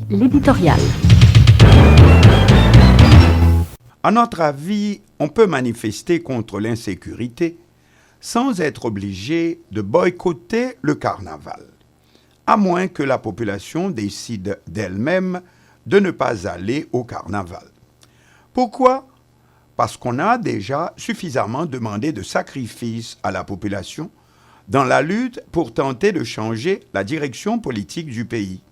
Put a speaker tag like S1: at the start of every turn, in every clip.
S1: L'éditorial.
S2: À notre avis, on peut manifester contre l'insécurité sans être obligé de boycotter le carnaval, à moins que la population décide d'elle-même de ne pas aller au carnaval. Pourquoi ? Parce qu'on a déjà suffisamment demandé de sacrifices à la population dans la lutte pour tenter de changer la direction politique du pays.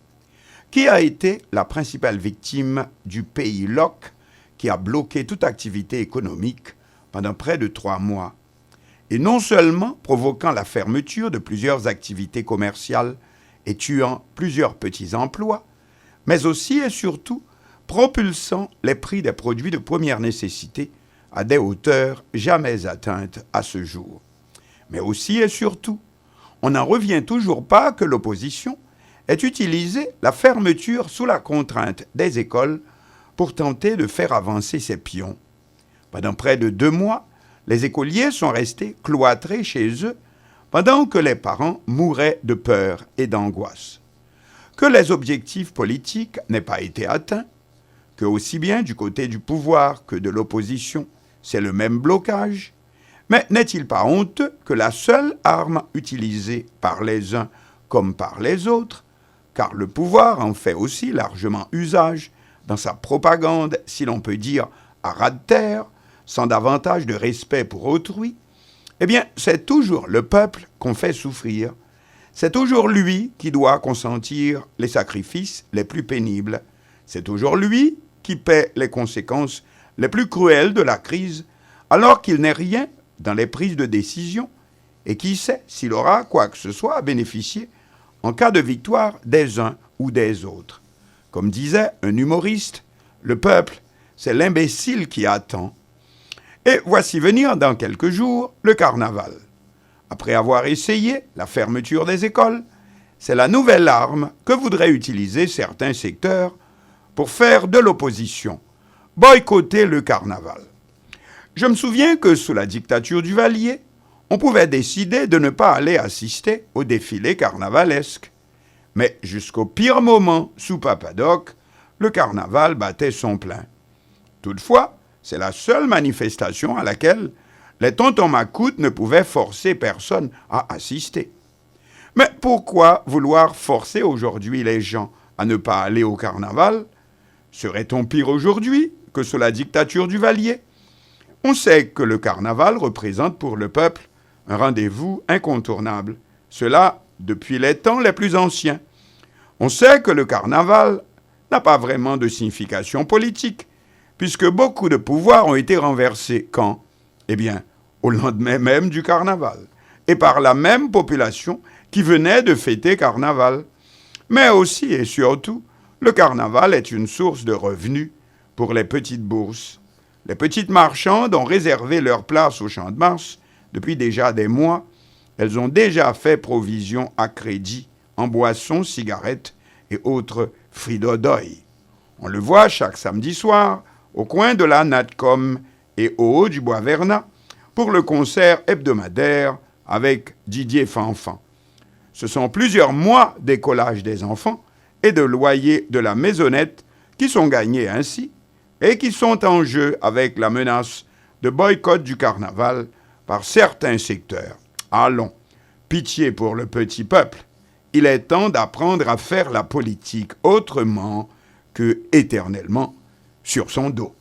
S2: Qui a été la principale victime du pays LOC qui a bloqué toute activité économique pendant près de 3 mois, et non seulement provoquant la fermeture de plusieurs activités commerciales et tuant plusieurs petits emplois, mais aussi et surtout propulsant les prix des produits de première nécessité à des hauteurs jamais atteintes à ce jour. Mais aussi et surtout, on n'en revient toujours pas que l'opposition ait utilisé la fermeture sous la contrainte des écoles pour tenter de faire avancer ses pions. Pendant près de 2 mois, les écoliers sont restés cloîtrés chez eux pendant que les parents mouraient de peur et d'angoisse. Que les objectifs politiques n'aient pas été atteints, que aussi bien du côté du pouvoir que de l'opposition, c'est le même blocage, mais n'est-il pas honteux que la seule arme utilisée par les uns comme par les autres, car le pouvoir en fait aussi largement usage dans sa propagande, si l'on peut dire, à ras de terre, sans davantage de respect pour autrui, eh bien, c'est toujours le peuple qu'on fait souffrir. C'est toujours lui qui doit consentir les sacrifices les plus pénibles. C'est toujours lui qui paie les conséquences les plus cruelles de la crise, alors qu'il n'est rien dans les prises de décision, et qui sait s'il aura quoi que ce soit à bénéficier en cas de victoire des uns ou des autres. Comme disait un humoriste, le peuple, c'est l'imbécile qui attend. Et voici venir dans quelques jours le carnaval. Après avoir essayé la fermeture des écoles, c'est la nouvelle arme que voudraient utiliser certains secteurs pour faire de l'opposition, boycotter le carnaval. Je me souviens que sous la dictature du Valier, on pouvait décider de ne pas aller assister au défilé carnavalesque. Mais jusqu'au pire moment, sous Papadoc, le carnaval battait son plein. Toutefois, c'est la seule manifestation à laquelle les tontons macoutes ne pouvaient forcer personne à assister. Mais pourquoi vouloir forcer aujourd'hui les gens à ne pas aller au carnaval ? Serait-on pire aujourd'hui que sous la dictature du Valier ? On sait que le carnaval représente pour le peuple un rendez-vous incontournable, cela depuis les temps les plus anciens. On sait que le carnaval n'a pas vraiment de signification politique, puisque beaucoup de pouvoirs ont été renversés quand ? Eh bien, au lendemain même du carnaval, et par la même population qui venait de fêter carnaval. Mais aussi et surtout, le carnaval est une source de revenus pour les petites bourses. Les petites marchandes ont réservé leur place au Champ de Mars depuis déjà des mois. Elles ont déjà fait provision à crédit en boissons, cigarettes et autres fridodoy. On le voit chaque samedi soir au coin de la Natcom et au haut du Bois Vernat pour le concert hebdomadaire avec Didier Fanfan. Ce sont plusieurs mois d'écolage des enfants et de loyer de la maisonnette qui sont gagnés ainsi et qui sont en jeu avec la menace de boycott du carnaval par certains secteurs. Allons, pitié pour le petit peuple. Il est temps d'apprendre à faire la politique autrement que éternellement sur son dos.